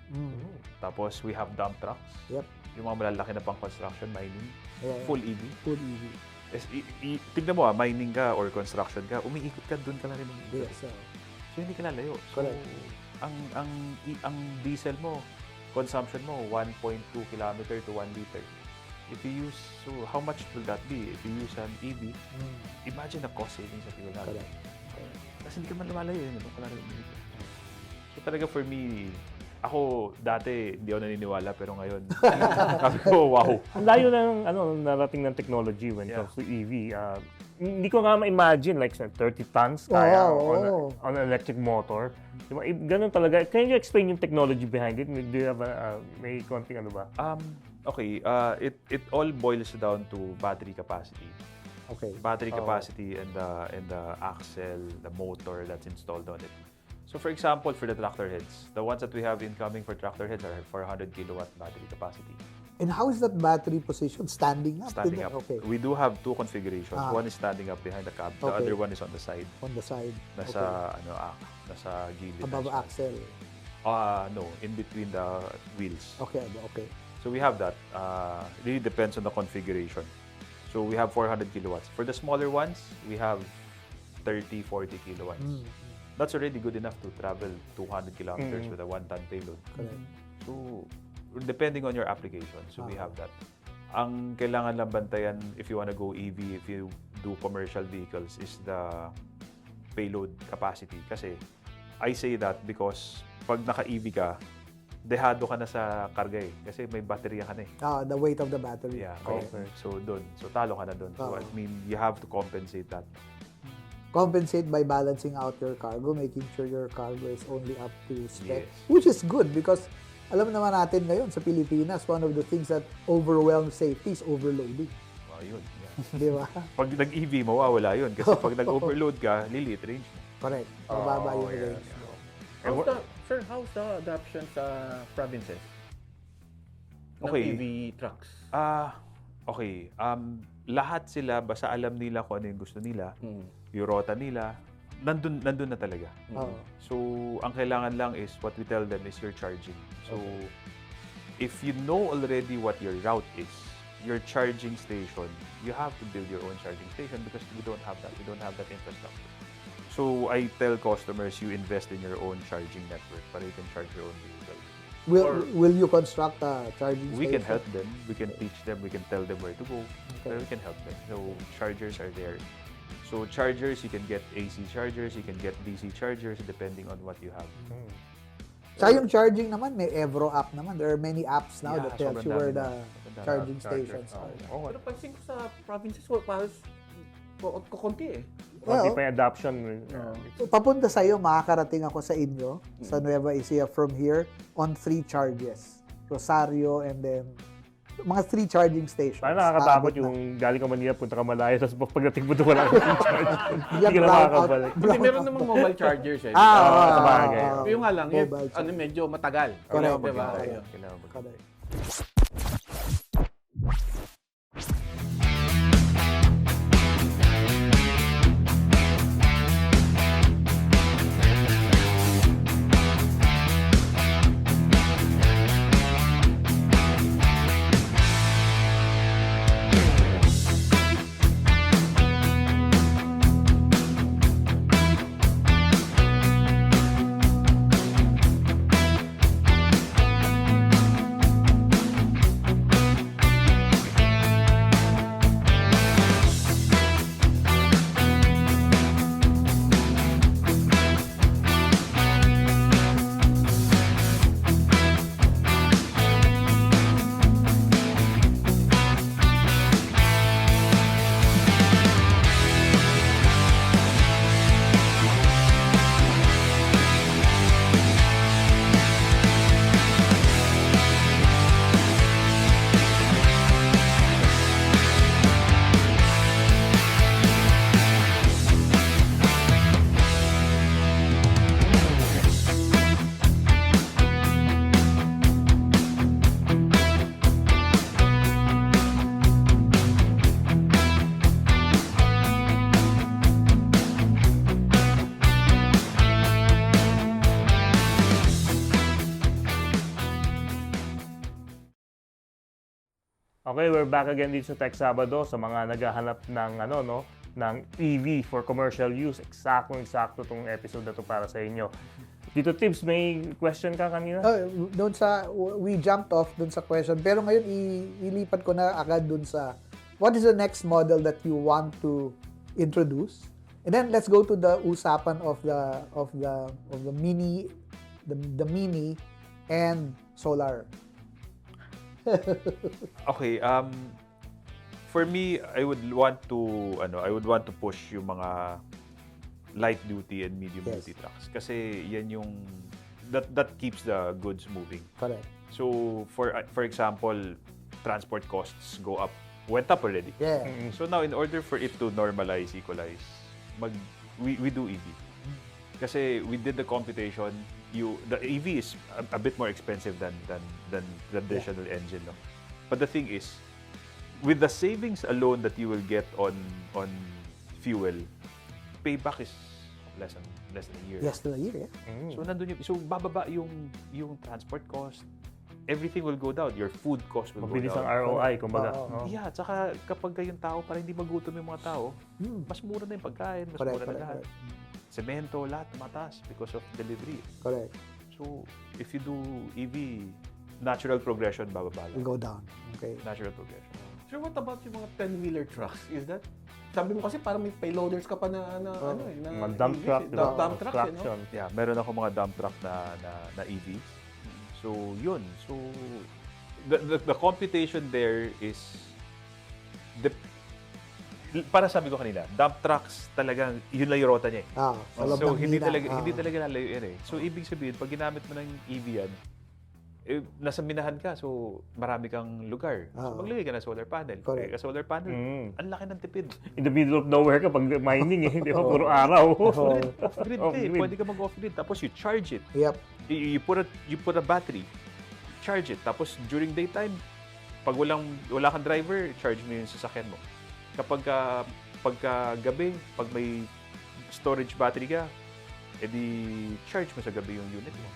Tapos we have dump trucks. Yep. Yung mga malalaki na pang construction, mining. Yeah. Full EV. Full EV. Tignan mo mining ka or construction ka, umiikot ka, doon ka na rin. Yes. So hindi ka lalayo. So, Correct. ang diesel mo, consumption mo, 1.2 kilometer to 1 liter. If you use, so how much will that be? If you use an EV, imagine the cost savings that you will have. Correct. Kasi hindi ka man lumalayo yun. Doon ka lang umiikot. So talaga for me, ako dati hindi ako naniniwala pero ngayon sabi ko wow. Ang layo na ng narating ng technology when it comes to EV. Hindi ko nga ma-imagine like 30 tons kaya on an electric motor. Diba? Ganun talaga. Can you explain yung technology behind it? Do you have may konting ano ba? Okay, it all boils down to battery capacity. Okay. Battery capacity and the axle, the motor that's installed on it. So for example, for the tractor heads, the ones that we have incoming for tractor heads are 400 kilowatt battery capacity. And how is that battery position? Standing up? Standing up. Okay. We do have two configurations. One is standing up behind the cab. The Okay. other one is on the side. On the side. Nasa nasa gilid. Above axle. No, in between the wheels. Okay. Okay. So we have that. Really depends on the configuration. So we have 400 kilowatts. For the smaller ones, we have 30, 40 kilowatts. That's already good enough to travel 200 kilometers with a 1-ton payload. Correct. So, depending on your application, so we have that. Ang kailangan lang bantayan if you want to go EV, if you do commercial vehicles, is the payload capacity. Kasi, I say that because pag naka-EV ka, dehado ka na sa karga eh. Kasi may baterya ka na eh. The weight of the battery. Yeah, Okay. so doon. So talo ka na doon. So I mean, you have to compensate that. Compensate by balancing out your cargo, making sure your cargo is only up to spec. Yes. Which is good because alam naman natin ngayon sa Pilipinas, one of the things that overwhelms safety is overloading. Yun. Yeah. Di ba? Pag nag-EV, mawawala yun. Kasi pag nag-overload ka, lilit range mo. Correct. Mababa yung range. How's the adoption sa provinces? Okay. Ng EV trucks? Okay. Lahat sila, basta alam nila kung ano yung gusto nila, yung rota nila, nandun na talaga. So, ang kailangan lang is, what we tell them is your charging. So, if you know already what your route is, your charging station, you have to build your own charging station because we don't have that. We don't have that infrastructure. So, I tell customers, you invest in your own charging network para you can charge your own vehicle. Will you construct a charging station? We can help them. We can teach them. We can tell them where to go. Pero we can help them. So, chargers are there. So, chargers, you can get AC chargers, you can get DC chargers depending on what you have. Sa yung charging naman, may Evro app naman. There are many apps now that tells you where the charging stations are. Pero pansin ko sa provinces, parang kukunti eh. Konti pa yung adoption. Papunta sa'yo, makakarating ako sa inyo, sa Nueva Ecija from here, on 3 charges. Rosario and then mga 3 charging stations. Parang nakakatakot Aabot na. yung galing ka Manila, punta ka Malaya, tapos pagdating mo doon wala kang charge. Hindi ka na Brown out. makakabalik. Hindi, meron namang mobile chargers eh. sabagay. Yung nga lang, yung, Mobile charger. medyo matagal. Correct. Diba? Correct. Ayun. Correct. Okay, we're back again dito sa Tech Sabado sa mga naghahanap ng ng EV for commercial use. Eksakto tong episode na to para sa inyo. Dito Tibbs, may question ka kanina? Doon sa, we jumped off doon sa question, pero ngayon ilipat ko na agad doon sa, what is the next model that you want to introduce? And then let's go to the usapan of the mini, the mini and solar. Okay, for me, I would want to push yung mga light duty and medium duty trucks kasi yan yung that keeps the goods moving. Correct. So for example, transport costs went up already. Yeah. So now in order for it to normalize, equalize, we do EV. Kasi we did the computation, the EV is a bit more expensive than the traditional engine, no? But the thing is, with the savings alone that you will get on fuel, payback is less than a year. Yes, to a year, yeah. So nandun so bababa yung transport cost. Everything will go down. Your food cost will Mabilis go ang down. ROI, kumbaga. Oo. Yeah, tsaka kapag yung tao, para hindi magutom yung mga tao, mas mura na yung pagkain, mas mura na lahat. Semento, lahat mataas because of delivery. Correct. So, if you do EV, natural progression, bababa lang. Will go down. Okay. Natural progression. So what about yung mga 10-wheeler trucks? Is that, sabi mo kasi parang may payloaders ka pa na Mga dump EVs, truck, diba? dump trucks, you know? Traction. Yeah, meron ako mga dump truck na EV. So, yun. So, the computation there is para sabi ko kanina, dump trucks talagang yun lang yung rota niya eh. Sa loob So, ng hindi mina. talaga lalayo yan eh. So, ibig sabihin, pag ginamit mo ng EV yan, nasa minahan ka, so marami kang lugar. So, maglagay ka ng solar panel. Correct. Kaya solar panel, ang laki ng tipid. In the middle of nowhere ka pag mining eh, di ba? Puro araw. Off-grid ka eh. Off-grid. Pwede ka mag-off-grid. Tapos you charge it. Yep. You put a battery, charge it. Tapos during daytime, pag wala kang driver, charge mo yung sasakyan mo. Pagka gabi, pag may storage battery ka, edi charge mo sa gabi yung unit mo.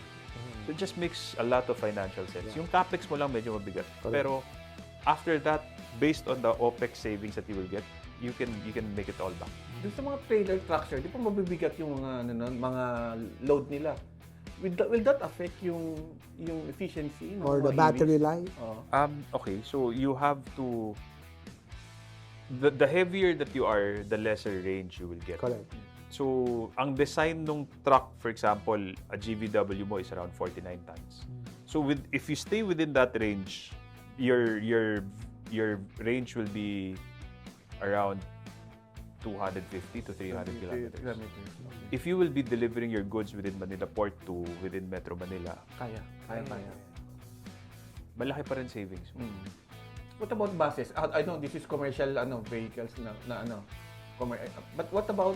So it just makes a lot of financial sense. Yung capex mo lang medyo mabigat. Pero after that, based on the OPEX savings that you will get, you can make it all back. Doon sa mga trailer trucks, sir, di pa mabibigat yung mga load nila? Will that affect yung efficiency ng Or mga the battery EVs? life. Okay, so you have to the heavier that you are, the lesser range you will get. Correct. So, ang design ng truck, for example, a GVW mo is around 49 tons. So, if you stay within that range, your range will be around 250 to 300 kilometers. If you will be delivering your goods within Manila Port to within Metro Manila, Kaya. malaki pa rin savings mo. What about buses? I know this is commercial vehicles na but what about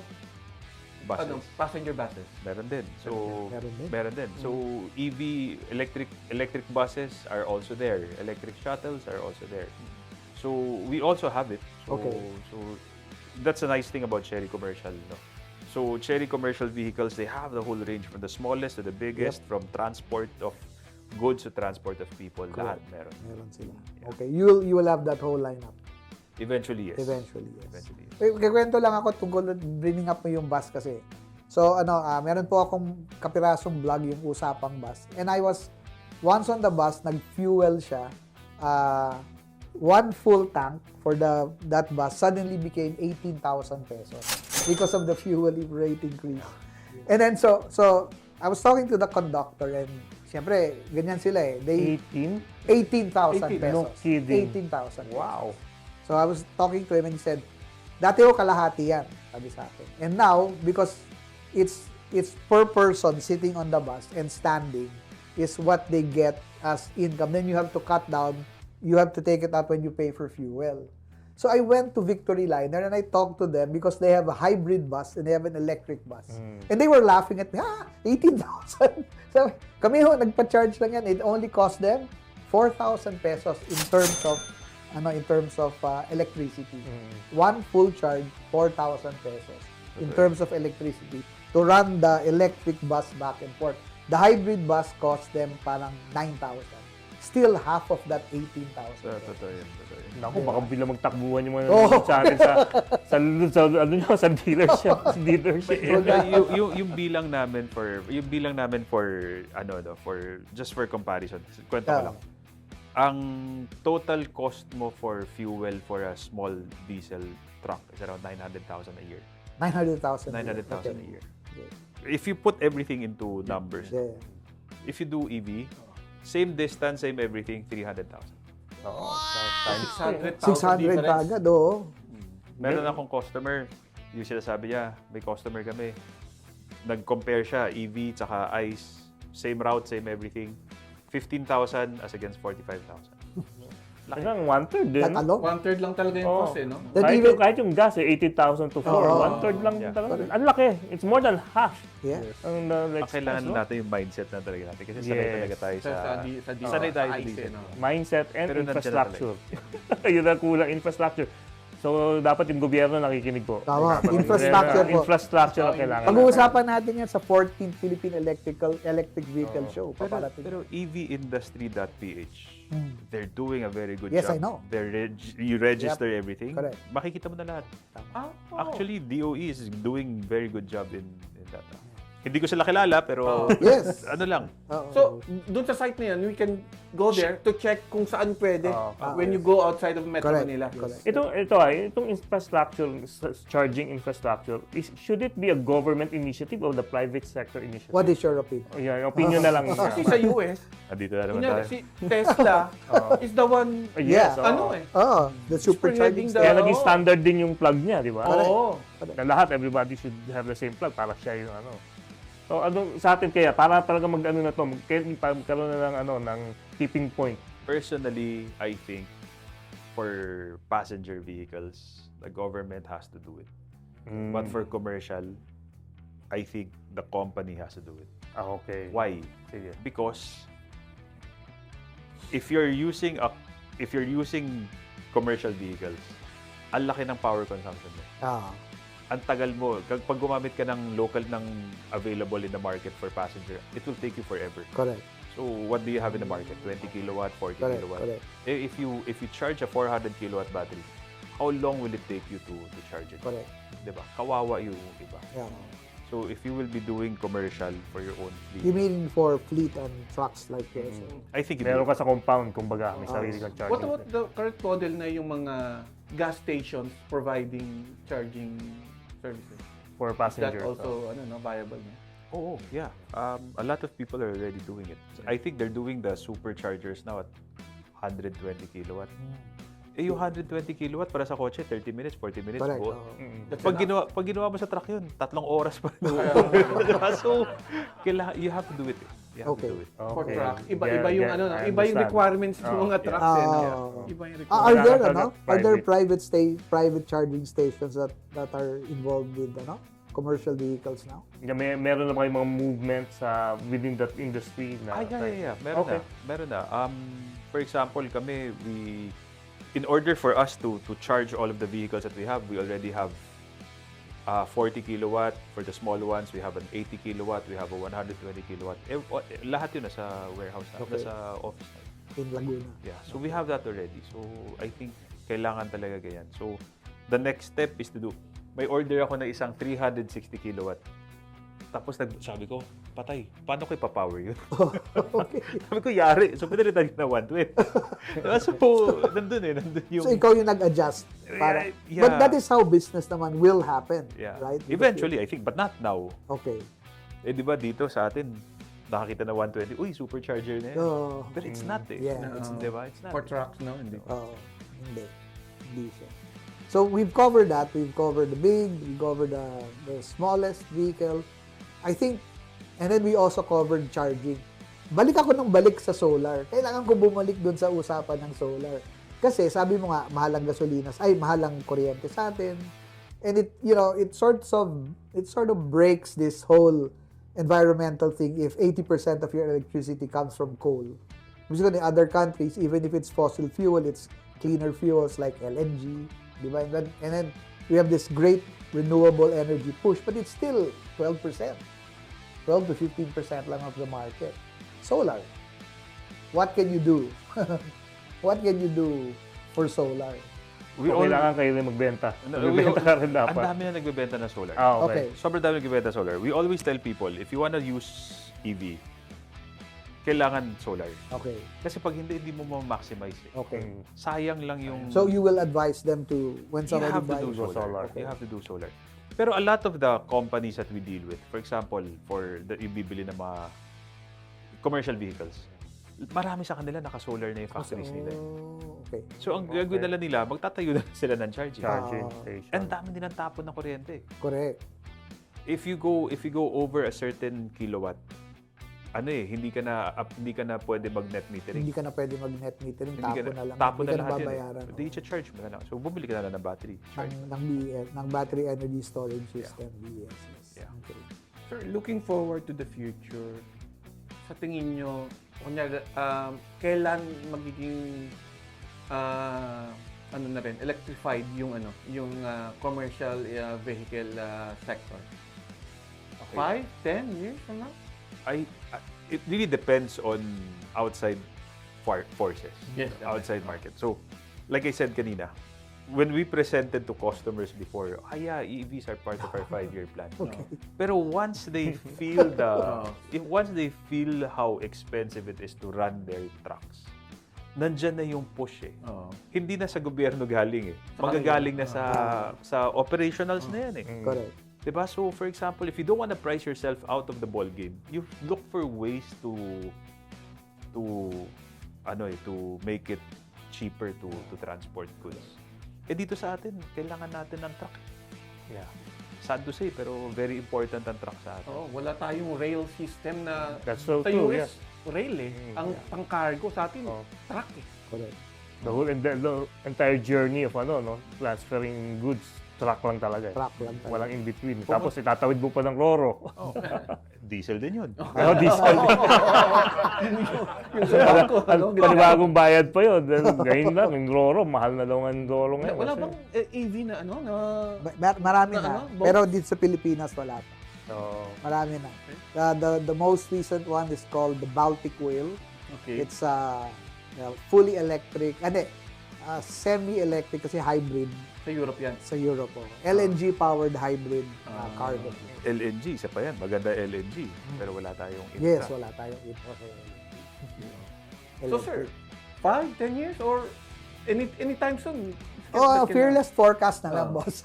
Buses. passenger buses? Meron din. So, Meron din. meron din. So, EV, electric buses are also there. Electric shuttles are also there. So, we also have it. So, Okay. So, that's a nice thing about Cherry Commercial. No? So, Cherry Commercial vehicles, they have the whole range from the smallest to the biggest, from transport of goods to transport of people. Lahat meron. Meron sila. Okay, you will have that whole lineup. Eventually, yes. Eventually, yes. Eventually, yes. Kikwento lang ako tungkol bringing up mo yung bus kasi. So, meron po akong kapirasong vlog yung usapang bus. And I was, once on the bus, nag-fuel siya. One full tank for that bus suddenly became 18,000 pesos because of the fuel rate increase. And then, so I was talking to the conductor and siyempre, ganyan sila eh. They 18,000 pesos. No kidding. 18,000. Wow. So I was talking to him and he said, dati ko kalahati yan, sabi sa akin. And now, because it's per person sitting on the bus and standing is what they get as income. Then you have to cut down, you have to take it out when you pay for fuel. So I went to Victory Liner and I talked to them because they have a hybrid bus and they have an electric bus. And they were laughing at me, 18,000. So kami nagpa-charge lang yan. It only cost them 4,000 pesos in terms of electricity. One full charge, 4,000 pesos in terms of electricity to run the electric bus back and forth. The hybrid bus cost them parang 9,000. Still half of that 18,000. Totoo yun. Naku, baka bilang magtakbuhan yung mga sa atin sa dealership. Yung bilang namin for just for comparison. Kwento ko lang. Ang total cost mo for fuel for a small diesel truck is around 900,000 a year. 900,000. 900,000 a year. If you put everything into numbers, if you do EV, same distance, same everything, 300,000. Oo. 600 pa agad, oo. Meron akong customer, yung sinasabi niya, may customer kami. Nag-compare siya, EV tsaka ICE, same route, same everything. 15,000 as against 45,000. Hanggang one-third din. That alone? 1/3 lang talaga yung cost no? Kahit yung gas 80,000 to 4. One-third lang talaga. Ang laki. It's more than half. Yeah. Ang Kailangan natin yung mindset na talaga natin. Kasi sanay talaga tayo sanay tayo sa diesel. Mindset and Pero nandiyan na infrastructure. Yun ang kulang, infrastructure. So, dapat yung gobyerno nakikinig po. Tama. Infrastructure po. Infrastructure ang kailangan. Pag-uusapan natin yan sa 14th Philippine Electric Vehicle Show. Pero EVindustry.ph, they're doing a very good Yes, job. I know. You register everything. Correct. Makikita mo na lahat. Actually, DOE is doing very good job in that. Hindi ko sila kilala, pero Yes. ano lang. So, doon sa site na yan, we can go there to check kung saan pwede when you go outside of Metro Correct. Manila. Correct. Itong infrastructure, charging infrastructure, should it be a government initiative or the private sector initiative? What is your opinion? Yeah, opinion na lang. Kasi sa US, Nandito na naman kunyari, tayo. si Tesla is the one, Yes. Oh, the supercharging. Spreading the- Kaya naging standard din yung plug niya, di ba? Oo. Na lahat, everybody should have the same plug para siya yung So, sa atin kaya, para talaga magkaroon na ng tipping point. Personally, I think for passenger vehicles, the government has to do it. But for commercial, I think the company has to do it. Okay. Why? Sige. Because if you're using commercial vehicles, ang laki ng power consumption mo. Ang tagal mo. Pag gumamit ka ng local ng available in the market for passenger, it will take you forever. Correct. So what do you have in the market? 20 kilowatt, 40 kilowatt. Correct. If you charge a 400 kilowatt battery, how long will it take you to charge it? Correct. Diba? Kawawa yung iba. Yeah. So if you will be doing commercial for your own fleet, You mean for fleet and trucks like this? I think Meron ka sa compound, kumbaga, may sarili kang charging. What about the current model na yung mga gas stations providing charging services? For Is that passengers? also viable? oh yeah, a lot of people are already doing it. I think they're doing the superchargers now at 120 kilowatt. Yung 120 kilowatt para sa kotse, 30 minutes, 40 minutes. Correct. Buo. That's Pag ginawa mo sa truck yun, 3 oras pa rin. So, you have to do it. You have Okay. to do it. For Okay. trucks. Iba yung Yeah, ano, I iba yung understand. requirements ng mga yeah. trucks. Oh. Iba yung Are requirements. there Kailangan are there private. private charging stations that are involved with commercial vehicles now? Meron na ba kayong mga movements within that industry na? Yeah. Okay. Meron na. For example, in order for us to charge all of the vehicles that we already have 40 kilowatt. For the small ones, we have an 80 kilowatt. We have a 120 kilowatt. Lahat yun nasa warehouse na, Okay. nasa office na. In Laguna. Yeah, so we have that already. So I think kailangan talaga ganyan. So the next step is to do, may order ako na isang 360 kilowatt. Tapos sabi ko, patay, paano ko ipapower yun? Okay. Sabi ko, yari. So pinalitan ko na 120. Diba? So nandun yung... So ikaw yung nag-adjust para. Yeah. But that is how business naman will happen, Yeah. right? Eventually, I think, but not now. Okay. Di ba dito sa atin, nakakita na 120, uy, supercharger na yan. So, But it's not eh. Yeah. Di ba? It's not. For trucks, no? Hindi. hindi siya. So we've covered that. We've covered the big, we covered the smallest vehicle. I think, and then we also covered charging. Balik ako ng balik sa solar. Kailangan ko bumalik dun sa usapan ng solar. Kasi sabi mo nga, mahal ang gasolinas, mahal ang kuryente sa atin. And it sort of breaks this whole environmental thing if 80% of your electricity comes from coal. Because in other countries, even if it's fossil fuel, it's cleaner fuels like LNG, di ba? And then we have this great renewable energy push, but it's still 12%. 12 to 15% lang of the market. Solar. What can you do? What can you do for solar? Kailangan kayo rin magbenta. No, Magbenta ka rin Ang dapat. dami na nagbebenta ng solar. Okay. Sobrang dami nagbebenta ng solar. We always tell people, if you wanna use EV, kailangan solar. Okay. Kasi pag hindi mo ma-maximize eh. Okay. Sayang lang yung... So you will advise them to, when you somebody have to buys do solar. Okay. You have to do solar. Pero a lot of the companies that we deal with, for example, yung bibili ng mga commercial vehicles, marami sa kanila naka-solar na yung factories nila. Okay. So ang gagawin nila, magtatayo na sila ng charging. Charging station. And dami nilang tapon ng kuryente. Correct. If you go over a certain kilowatt, hindi ka na pwede mag-net metering. Hindi ka na pwede mag-net metering, Hindi ka tapo na lang. Tapo Hindi na ka na lahat babayaran. yun. Di charge mo na lang. So bumili ka na lang ng battery. Charge. ng battery energy storage system, BESS. Yeah. Okay. Sir, looking forward to the future, sa tingin nyo, kailan magiging electrified yung commercial vehicle sector? 5, 10 years from now? It really depends on outside forces. Yes. Outside market. So, like I said kanina, when we presented to customers before, EVs are part of our 5-year plan. Okay. Pero once they feel once they feel how expensive it is to run their trucks, nandyan na yung push eh. Hindi na sa gobyerno galing eh. Magagaling na sa operationals na yan eh. Correct. Diba? So, for example, if you don't want to price yourself out of the ball game, you look for ways to make it cheaper to transport goods. Dito sa atin, kailangan natin ng truck. Yeah. Sad to say, pero very important ang truck sa atin. Wala tayong rail system na That's so sa true, US, rail eh. Ang pang-cargo sa atin, truck eh. Correct. The entire journey of transferring goods, truck lang talaga eh. Truck lang talaga. Walang in-between. Tapos itatawid mo pa ng Roro. Diesel din yun. Diesel. Yung sa bangko, Panibagong bayad pa yun. Ngayon lang, yung Roro, mahal na daw ang Roro ngayon. Wala Kasi- bang EV na Marami Na na. both? Pero dito sa Pilipinas, wala pa. Oo. Marami na. The most recent one is called the Baltic Whale. Okay. It's fully electric. Semi-electric kasi hybrid Sa Europe yan. sa Europe. LNG-powered hybrid cargo. LNG, isa pa yan. Maganda LNG. Pero wala tayong infra. Yes, wala tayong info sa LNG. So sir, 5, 10 years or anytime soon? Fearless forecast na lang, boss.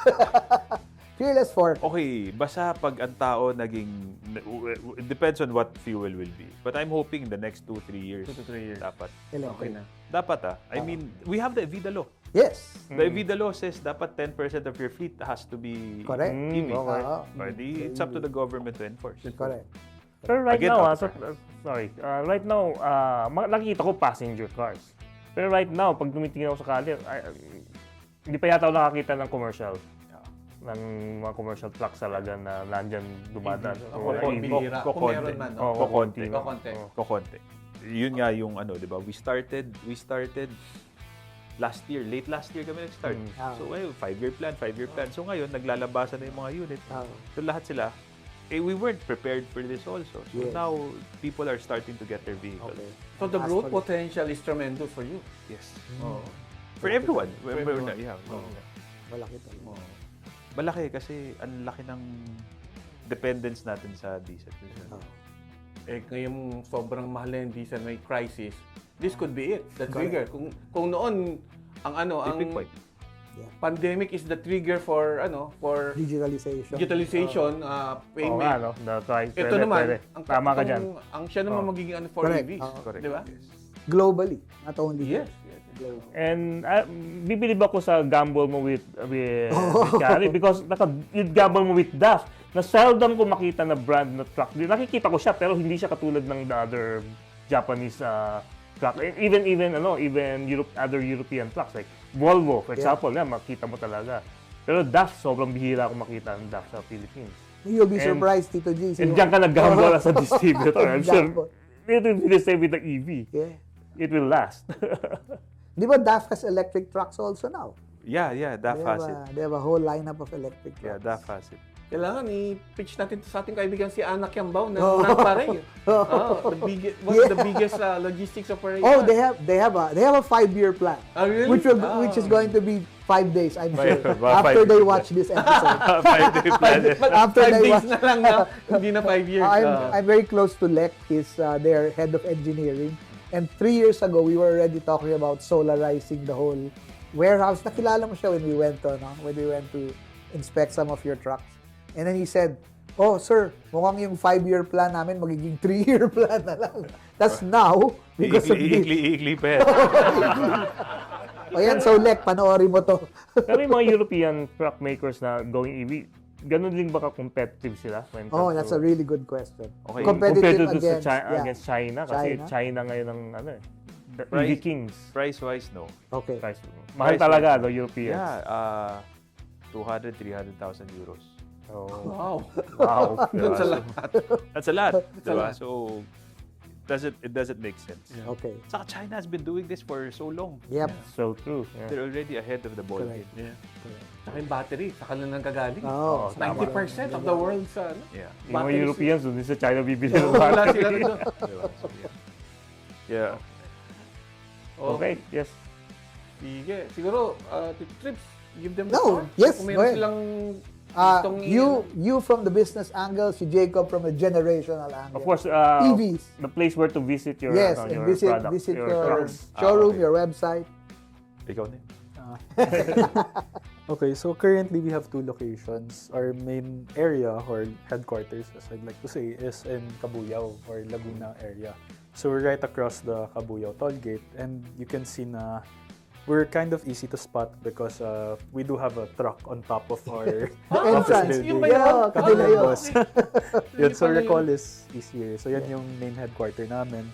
Fearless forecast. Okay, basta pag ang tao it depends on what fuel will be. But I'm hoping the next 2-3 years. 2 to 3 years. Dapat. Okay na. Dapat I mean, we have the Evida law. Yes. The Evida law says dapat 10% of your fleet has to be Correct. EV. Okay. Oo. It's up to the government to enforce. Correct. Pero right Again, now, right now, nakikita ko passenger cars. Pero right now, pag tumitingin ako sa kalye, hindi pa yata ako nakakita ng commercial. Ng mga commercial trucks talaga na nandyan dumadaan. Bihira. Kung meron man. Kokonti. Yun nga yung ano, di ba? We started last year. Late last year kami nag-start. So, 5-year plan. So, ngayon, naglalabasan na yung mga unit. So, lahat sila, we weren't prepared for this also. So, now, people are starting to get their vehicles. Okay. So, the growth potential is tremendous for you. Yes. For everyone. Malaki talaga. Malaki kasi ang laki ng dependence natin sa diesel. Ngayon sobrang mahal na yung diesel, may crisis. This could be it, the trigger. Kung noon ang Tipping point. pandemic is the trigger for digitalization, payment. Ito naman, Tama ka dyan. Ang siya naman magiging for EVs, Correct. di ba? Globally, not only Yes. globally. And bibilib ako sa gamble mo with Karry because yung gamble mo with DAF na seldom ko makita na brand na truck. Nakikita ko siya pero hindi siya katulad ng the other Japanese truck. Even other European trucks like Volvo, for example, makita mo talaga. Pero DAF, sobrang bihira ako makita ng DAF sa Philippines. You'll be surprised, Tito G. And diyan ka nag-gamble as a distributor. I'm sure Example. it will be the same with the EV. Yeah. It will last. Di ba DAF has electric trucks also now? Yeah, DAF has it. They have a whole lineup of electric trucks. Yeah, DAF has it. Kailangan i-pitch natin sa ating kaibigan si Anak Yambao na pare. What's the biggest logistics operation? Oh, they have a 5-year plan, Really? which is going to be 5 days, I'm sure. Five After they days. watch this episode. 5-day plan. After 5 they days watch, na lang na, hindi na 5 years. I'm very close to Lek. He's their head of engineering. And 3 years ago, we were already talking about solarizing the whole warehouse. Nakilala mo siya when we went to inspect some of your trucks. And then he said, "Oh, sir, mukhang yung 5-year plan namin magiging 3-year plan na lang." That's now because of this. Ikli pa yan. O yan, so Lek, panoorin mo to. Pero yung mga European truck makers na going EV, ganun din ba ka-competitive sila? Oh, that's a really good question. Okay. Competitive against against China kasi China ngayon ang the EV kings. Price-wise, no. Okay. Mahal talaga, Europeans. Yeah, 200,000-300,000 euros. Oh. Wow. Diba? That's a lot. That's a lot. Diba? So, it doesn't make sense. Okay. Saka China has been doing this for so long. Yep. So true. Yeah. They're already ahead of the ball Correct. game. Saka yung battery, saka lang nang kagaling. Oh, 90% of the world's Yeah. Yung mga batteries. Europeans, doon sa China bibili ng Wala battery. sila doon. Diba? So, yeah. Okay, yes. Sige. Siguro, Trips, give them the No, floor. yes, Kung go meron ahead. silang You from the business angle, si Jacob from a generational angle. Of course, EVs. the place where to visit your, Yes, your and visit products, your trucks. showroom, okay. your website. Ikaw din. Okay, so currently we have 2 locations. Our main area or headquarters, as I'd like to say, is in Cabuyao or Laguna area. So we're right across the Cabuyao toll gate, and you can see na we're kind of easy to spot because we do have a truck on top of our office entrance. building. Yung ba yun? Yeah, kanila yun. Boss. Yun, so pala yun. recall is easier. So yan yung main headquarter namin.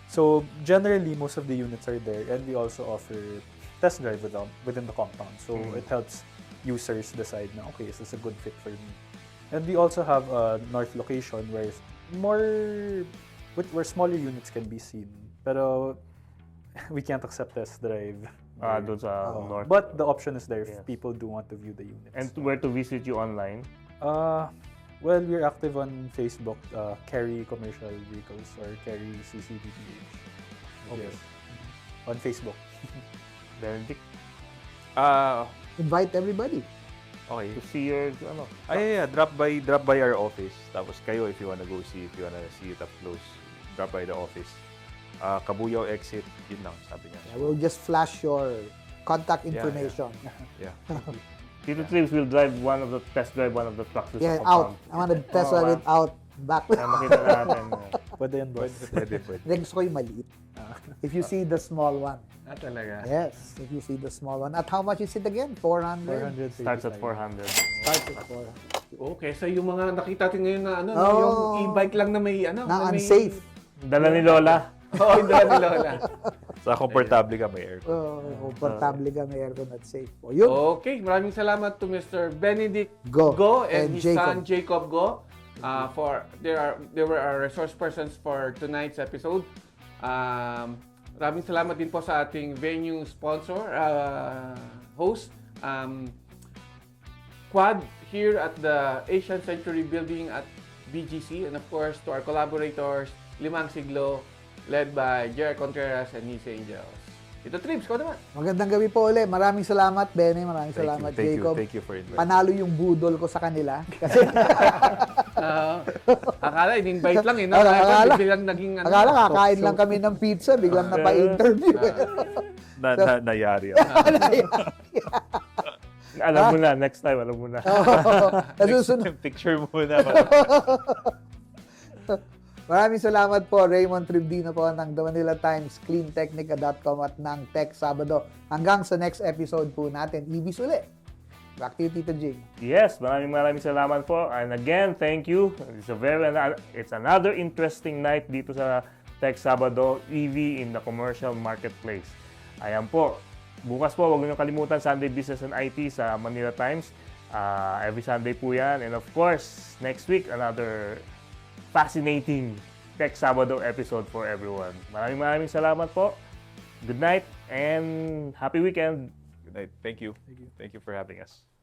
So generally, most of the units are there, and we also offer test drive within the compound. So it helps users decide na, okay, is this a good fit for me? And we also have a north location where smaller units can be seen. Pero we can't accept test drive. Doon sa north. But the option is there if Yes. people do want to view the units. And where to visit you online? Well, we're active on Facebook, Karry Commercial Vehicles or Karry CCPH. Okay. Yes. On Facebook. Benedict, Invite everybody. Okay. to see your, Yeah. Drop by our office. Tapos kayo, if you wanna see it up close, drop by the office. Cabuyao exit, yun lang, sabi niya. Yeah, we'll just flash your contact information. Yeah. Tito Trips will test drive one of the trucks. Yeah, sa out. compound. I want to test it out back. Kaya makita natin. Pwede yan, boss. Pwede. Hindi, gusto ko yung maliit. If you see the small one. talaga. Yes, if you see the small one. At how much is it again? 400? 400. Starts at 400. Starts at 400. Okay, so yung mga nakita natin ngayon na Oo. yung e-bike lang na may Na may- unsafe. Dala ni Lola. Oo, yung dala ni Lola. Sa komportable ka may aircon. Komportable ka, may aircon at safe po. Yun. Okay, maraming salamat to Mr. Benedict Go and and his Jacob. son Jacob Go. They were our resource persons for tonight's episode. Maraming salamat din po sa ating venue sponsor, host, Quad here at the Asian Century Building at BGC, and of course to our collaborators, Limang Siglo, led by Jerry Contreras and His Angels. Ito Trips, ko naman. Magandang gabi po ulit. Maraming salamat, Bene. Maraming salamat, Jacob. Thank you for inviting. Panalo yung budol ko sa kanila. Kasi Akala, in-invite lang eh. No? Akala. Biglang naging akala kakain lang kami ng pizza, biglang napa-interview. Nayari ako. Alam mo na, next time, alam mo na. Nasusunod. Picture muna. Maraming salamat po, Raymund Tribdino po ng The Manila Times, cleantechnica.com at ng Tech Sabado. Hanggang sa next episode po natin. Ibis ulit. Back to you, Tito Jing. Yes, maraming salamat po. And again, thank you. It's another interesting night dito sa Tech Sabado EV in the commercial marketplace. Ayan po. Bukas po, huwag niyo kalimutan Sunday Business and IT sa Manila Times. Every Sunday po yan. And of course, next week, another fascinating Tech Sabado episode for everyone. Maraming salamat po. Good night and happy weekend. Good night. Thank you. Thank you for having us.